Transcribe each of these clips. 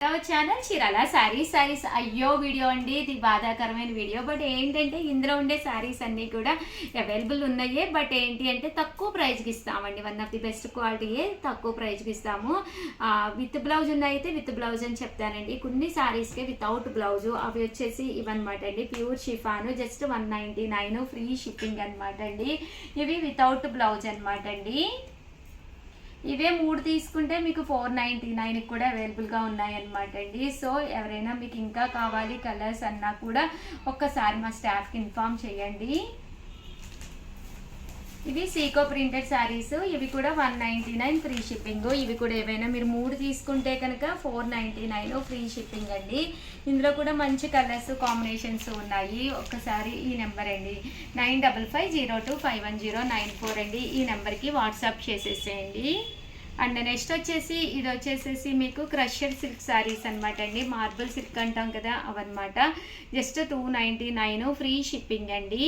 Channel Chirala saris అయ్యో video అండి. ఇది బాధాకరమైన వీడియో. బట్ ఏంటంటే ఇందులో ఉండే శారీస్ అన్నీ కూడా అవైలబుల్ ఉన్నాయి. బట్ ఏంటి అంటే తక్కువ ప్రైస్కి ఇస్తామండి. వన్ ఆఫ్ ది బెస్ట్ క్వాలిటీయే తక్కువ ప్రైస్కి ఇస్తాము. విత్ బ్లౌజ్ ఉన్నాయితే విత్ బ్లౌజ్ అని చెప్తానండి. కొన్ని శారీస్కే వితౌట్ బ్లౌజు అవి వచ్చేసి ఇవన్నమాట అండి. Pure chiffon just 199 free shipping అనమాట అండి. ఇవి వితౌట్ బ్లౌజ్ అనమాట అండి. ఇవే 3 తీసుకుంటే మీకు 499 కూడా అవైలబుల్గా ఉన్నాయన్నమాట అండి. సో ఎవరైనా మీకు ఇంకా కావాలి కలర్స్ అన్నా కూడా ఒక్కసారి మా స్టాఫ్కి ఇన్ఫామ్ చేయండి. ఇవి సీకో ప్రింటెడ్ శారీస్. ఇవి కూడా 199 ఫ్రీ షిప్పింగ్. ఇవి కూడా ఏవైనా మీరు 3 తీసుకుంటే కనుక 499 ఫ్రీ షిప్పింగ్ అండి. ఇందులో కూడా మంచి కలర్స్ కాంబినేషన్స్ ఉన్నాయి. ఒక్కసారి ఈ నెంబర్ అండి 9550251094 అండి. ఈ నెంబర్కి వాట్సాప్ చేసేసేయండి. అండ్ నెక్స్ట్ వచ్చేసి ఇది వచ్చేసేసి మీకు క్రషర్ సిల్క్ శారీస్ అనమాట అండి. మార్బుల్ సిల్క్ అంటాం కదా అవన్నమాట. జస్ట్ 299 ఫ్రీ షిప్పింగ్ అండి.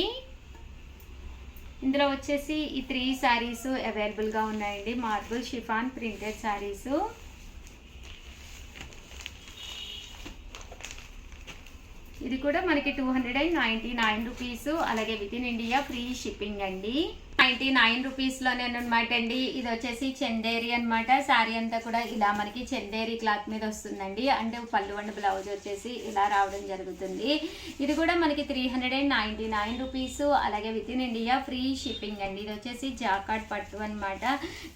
ఇందులో వచ్చేసి ఈ 3 శారీస్ అవైలబుల్గా ఉన్నాయండి. Marble chiffon printed saris. ఇది కూడా మనకి 299 రూపీస్. అలాగే within India free shipping అండి. 99 రూపీస్లోనే అనమాట అండి. ఇది వచ్చేసి చందేరి అనమాట. శారీ అంతా కూడా ఇలా మనకి చందేరి క్లాత్ మీద వస్తుందండి. అంటే పళ్ళు అండ్ బ్లౌజ్ వచ్చేసి ఇలా రావడం జరుగుతుంది. ఇది కూడా మనకి 399 రూపీస్. అలాగే within India free shipping అండి. ఇది వచ్చేసి జాకాట్ పట్టు అనమాట.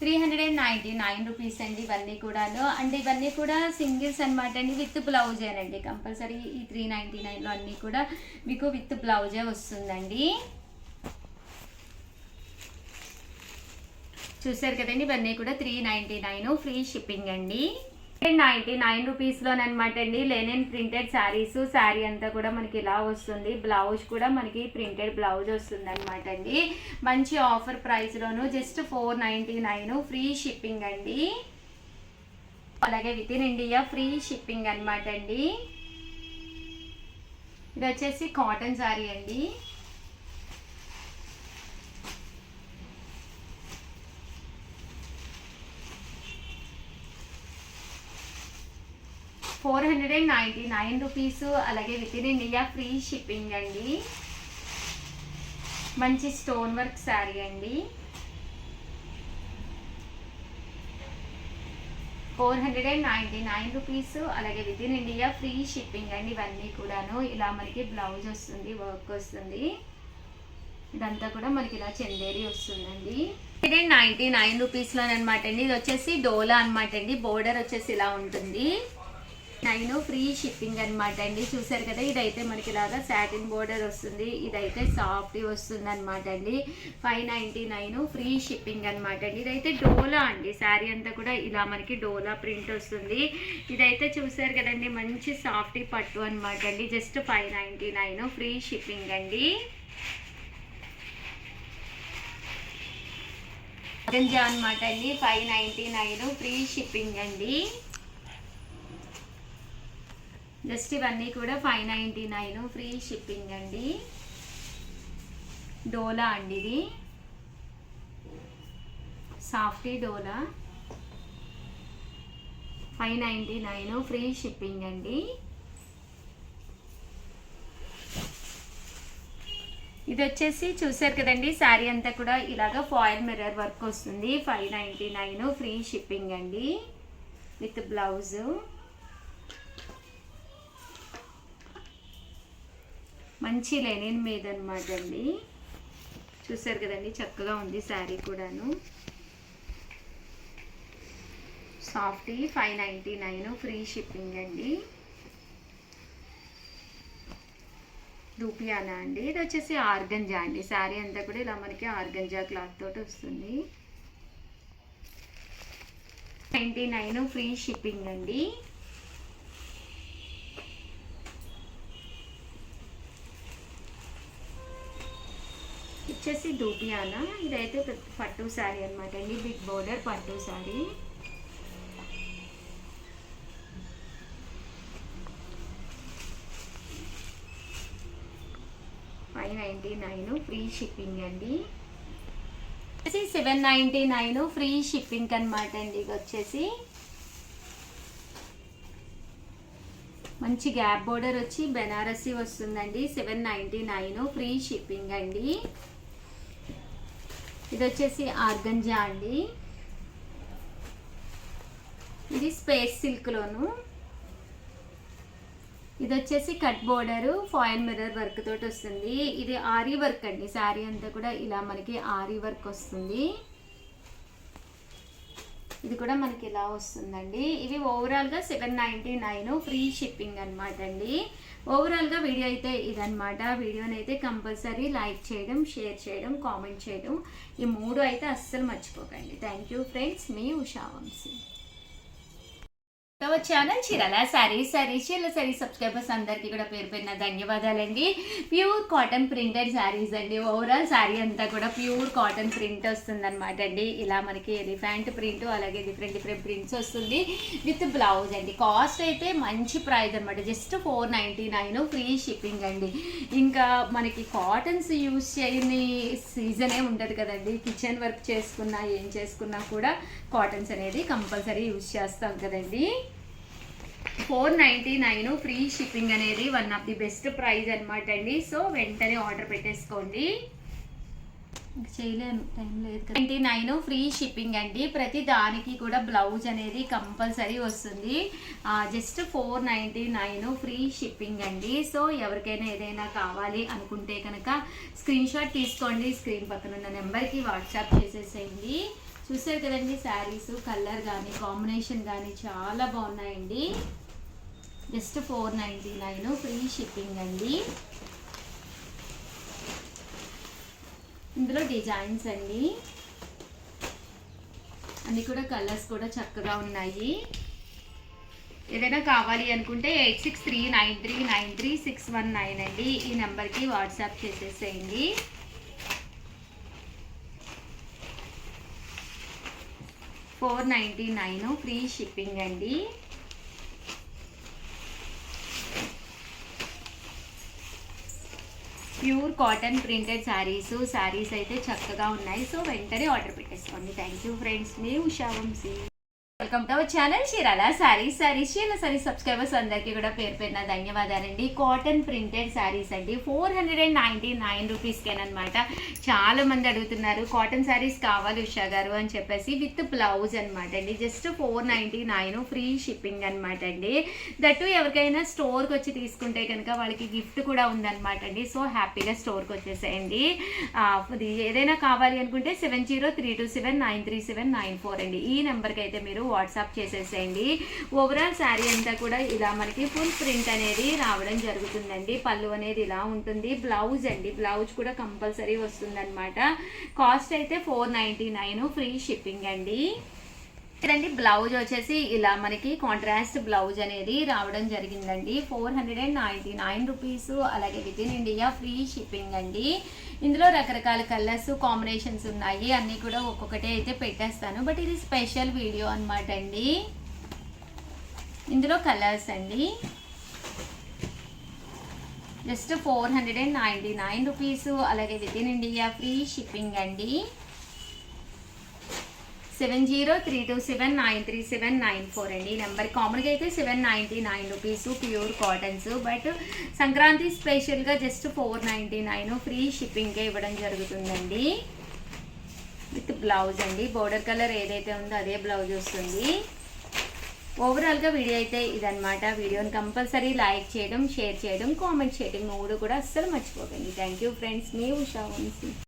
399 రూపీస్ అండి ఇవన్నీ కూడాను. అండ్ ఇవన్నీ కూడా సింగిల్స్ అనమాట అండి. విత్ బ్లౌజేనండి. కంపల్సరీ ఈ 399లో అన్నీ కూడా మీకు విత్ బ్లౌజే వస్తుందండి. చూసారు కదండి. ఇవన్నీ కూడా 399 ఫ్రీ షిప్పింగ్ అండి. 99 రూపీస్లోనమాట అండి. Lenin printed saris. శారీ అంతా కూడా మనకి ఇలా వస్తుంది. బ్లౌజ్ కూడా మనకి ప్రింటెడ్ బ్లౌజ్ వస్తుంది అనమాట అండి. మంచి ఆఫర్ ప్రైస్లోను జస్ట్ 499 ఫ్రీ షిప్పింగ్ అండి. అలాగే within India free shipping అనమాట అండి. ఇది వచ్చేసి కాటన్ శారీ అండి. $499 రూపీస్. అలాగే within India free shipping అండి. మంచి స్టోన్ వర్క్ శారీ అండి. 499 రూపీస్. అలాగే within India free shipping అండి. ఇవన్నీ కూడాను ఇలా మనకి బ్లౌజ్ వస్తుంది, వర్క్ వస్తుంది. ఇదంతా కూడా మనకి ఇలా చందేరి వస్తుందండి. 99 రూపీస్లోనమాట అండి. ఇది వచ్చేసి డోలా అనమాట అండి. బోర్డర్ వచ్చేసి ఇలా ఉంటుంది. 9 ఫ్రీ షిప్పింగ్ అనమాట అండి. చూసారు కదా. ఇదైతే మనకి ఇలాగా సాటిన్ బోర్డర్ వస్తుంది. ఇదైతే సాఫ్ట్ వస్తుంది అనమాట అండి. 599 ఫ్రీ షిప్పింగ్ అనమాట అండి. ఇదైతే డోలా అండి. శారీ అంతా కూడా ఇలా మనకి డోలా ప్రింట్ వస్తుంది. ఇదైతే చూసారు కదండి మంచి సాఫ్ట్ పట్టు అనమాట అండి. జస్ట్ 599 ఫ్రీ షిప్పింగ్ అండి. ఆర్గంజా అనమాట అండి. 599 ఫ్రీ షిప్పింగ్ అండి. జస్ట్ ఇవన్నీ కూడా 599 ఫ్రీ షిప్పింగ్ అండి. డోలా అండి. ఇది సాఫ్టీ డోలా 599 ఫ్రీ షిప్పింగ్ అండి. ఇది వచ్చేసి చూసారు కదండి. శారీ అంతా కూడా ఇలాగా ఫాయిల్ మిర్రర్ వర్క్ వస్తుంది. 599 ఫ్రీ షిప్పింగ్ అండి విత్ బ్లౌజ్. మంచి లెనిన్ మీద అనమాట అండి. చూసారు కదండి చక్కగా ఉంది శారీ కూడాను. సాఫ్టీ 599 ఫ్రీ షిప్పింగ్ అండి. రూపియానా అండి. ఇది వచ్చేసి ఆర్గంజా అండి. శారీ అంతా కూడా ఇలా మనకి ఆర్గంజా క్లాత్ తోటి వస్తుంది. 99 ఫ్రీ షిప్పింగ్ అండి. వచ్చేసి డూపియానా. ఇదైతే పట్టు శారీ అనమాట అండి. బిగ్ బోర్డర్ పట్టు శారీ. $599 ఫ్రీ షిప్పింగ్ అండి. 799 ఫ్రీ షిప్పింగ్ అనమాట అండి. ఇది వచ్చేసి మంచి గ్యాప్ బోర్డర్ వచ్చి బెనారసి వస్తుందండి. 799 ఫ్రీ షిప్పింగ్ అండి. ఇది వచ్చేసి ఆర్గంజా అండి. ఇది స్పేస్ సిల్క్లోను. ఇది వచ్చేసి cut border foil mirror work తోటి వస్తుంది. ఇది ఆరీ వర్క్ అండి. శారీ అంతా కూడా ఇలా మనకి ఆరీ వర్క్ వస్తుంది. ఇది కూడా మనకి ఇలా వస్తుందండి. ఇవి ఓవరాల్గా 799 ఫ్రీ షిప్పింగ్ అనమాట అండి. ఓవరాల్గా వీడియో అయితే ఇదనమాట. వీడియోని అయితే కంపల్సరీ లైక్ చేయడం, షేర్ చేయడం, కామెంట్ చేయడం, ఈ 3 అయితే అస్సలు మర్చిపోకండి. థ్యాంక్ యూ ఫ్రెండ్స్, మీ ఉషా వంశీ. ఛానల్ చీరాల శారీస్ సబ్స్క్రైబర్స్ అందరికీ కూడా పేరు పేరున ధన్యవాదాలండి. ప్యూర్ కాటన్ ప్రింటెడ్ శారీస్ అండి. ఓవరాల్ శారీ అంతా కూడా ప్యూర్ కాటన్ ప్రింట్ వస్తుంది అనమాట అండి. ఇలా మనకి ఎలిఫెంట్ ప్రింట్, అలాగే డిఫరెంట్ ప్రింట్స్ వస్తుంది విత్ బ్లౌజ్ అండి. కాస్ట్ అయితే మంచి ప్రైస్ అనమాట. జస్ట్ 499 ఫ్రీ షిప్పింగ్ అండి. ఇంకా మనకి కాటన్స్ యూజ్ చేయని సీజనే ఉంటుంది కదండి. కిచెన్ వర్క్ చేసుకున్నా ఏం చేసుకున్నా కూడా కాటన్స్ అనేది కంపల్సరీ యూజ్ చేస్తాం కదండి. 499 ఫ్రీ షిప్పింగ్ అనేది one of the best price అనమాట అండి. సో వెంటనే ఆర్డర్ పెట్టేసుకోండి. చేయలేను, టైం లేదు. 99 ఫ్రీ షిప్పింగ్ అండి. ప్రతి దానికి కూడా బ్లౌజ్ అనేది కంపల్సరీ వస్తుంది. జస్ట్ 499 ఫ్రీ షిప్పింగ్ అండి. సో ఎవరికైనా ఏదైనా కావాలి అనుకుంటే కనుక స్క్రీన్ షాట్ తీసుకోండి. స్క్రీన్ పక్కన ఉన్న నెంబర్కి వాట్సాప్ చేసేసేయండి. చూసారు కదండి, శారీస్ కలర్ కానీ కాంబినేషన్ కానీ చాలా బాగున్నాయండి. జస్ట్ 499 ఫ్రీ షిప్పింగ్ అండి. ఇందులో డిజైన్స్ అండి, అన్నీ కూడా కలర్స్ కూడా చక్కగా ఉన్నాయి. ఏదైనా కావాలి అనుకుంటే 8639393619 అండి. ఈ నెంబర్కి వాట్సాప్ చేసేసేయండి. 499 ఫ్రీ షిప్పింగ్ అండి. ప్యూర్ కాటన్ ప్రింటెడ్ శారీస్ అయితే చక్కగా ఉన్నాయి. సో వెంటనే ఆర్డర్ పెట్టేసుకోండి. థ్యాంక్ యూ ఫ్రెండ్స్, మీ Usha Vamsi. Welcome to our channel Chirala sarees subscribers అందరికీ కూడా పేరు పేరున ధన్యవాదాలండి. కాటన్ ప్రింటెడ్ శారీస్ అండి. 499 రూపీస్కేనమాట. చాలా మంది అడుగుతున్నారు కాటన్ శారీస్ కావాలి ఉషా గారు అని చెప్పేసి, విత్ బ్లౌజ్ అనమాట అండి. జస్ట్ 499 ఫ్రీ షిప్పింగ్ అనమాట అండి. దట్టు ఎవరికైనా స్టోర్కి వచ్చి తీసుకుంటే కనుక వాళ్ళకి గిఫ్ట్ కూడా ఉందన్నమాట అండి. సో హ్యాపీగా స్టోర్కి వచ్చేసేయండి. ఏదైనా కావాలి అనుకుంటే 7032793794 అండి. ఈ నెంబర్కి అయితే మీరు వాట్సాప్ చేసేసేయండి. ఓవరాల్ శారీ అంతా కూడా ఇలా మనకి ఫుల్ ప్రింట్ అనేది రావడం జరుగుతుందండి. పళ్ళు అనేది ఇలా ఉంటుంది. బ్లౌజ్ అండి, బ్లౌజ్ కూడా కంపల్సరీ వస్తుందన్నమాట. కాస్ట్ అయితే 499 ఫ్రీ షిప్పింగ్ అండి. ఇదండి బ్లౌజ్ వచ్చేసి ఇలా మనకి కాంట్రాస్ట్ బ్లౌజ్ అనేది రావడం జరిగిందండి. 499 రూపీస్. అలాగే within India free shipping అండి. ఇందులో రకరకాల కలర్స్ కాంబినేషన్స్ ఉన్నాయి. అన్నీ కూడా ఒక్కొక్కటే అయితే పెట్టేస్తాను, బట్ ఇది స్పెషల్ వీడియో అనమాట అండి. ఇందులో కలర్స్ అండి. Just 499 rupees. అలాగే within India free shipping అండి. 7032793794 అండి. ఈ నెంబర్ కామన్గా అయితే 799 rupees pure cottons. But Sankranti స్పెషల్గా జస్ట్ 499 ఫ్రీ షిప్పింగ్కే ఇవ్వడం జరుగుతుందండి. విత్ బ్లౌజ్ అండి. బోర్డర్ కలర్ ఏదైతే ఉందో అదే బ్లౌజ్ వస్తుంది. ఓవరాల్గా వీడియో అయితే ఇదనమాట. వీడియోని కంపల్సరీ లైక్ చేయడం, షేర్ చేయడం, కామెంట్ చేయడం 3 కూడా అస్సలు మర్చిపోకండి. థ్యాంక్ యూ ఫ్రెండ్స్, మీ ఉషా వంశీ.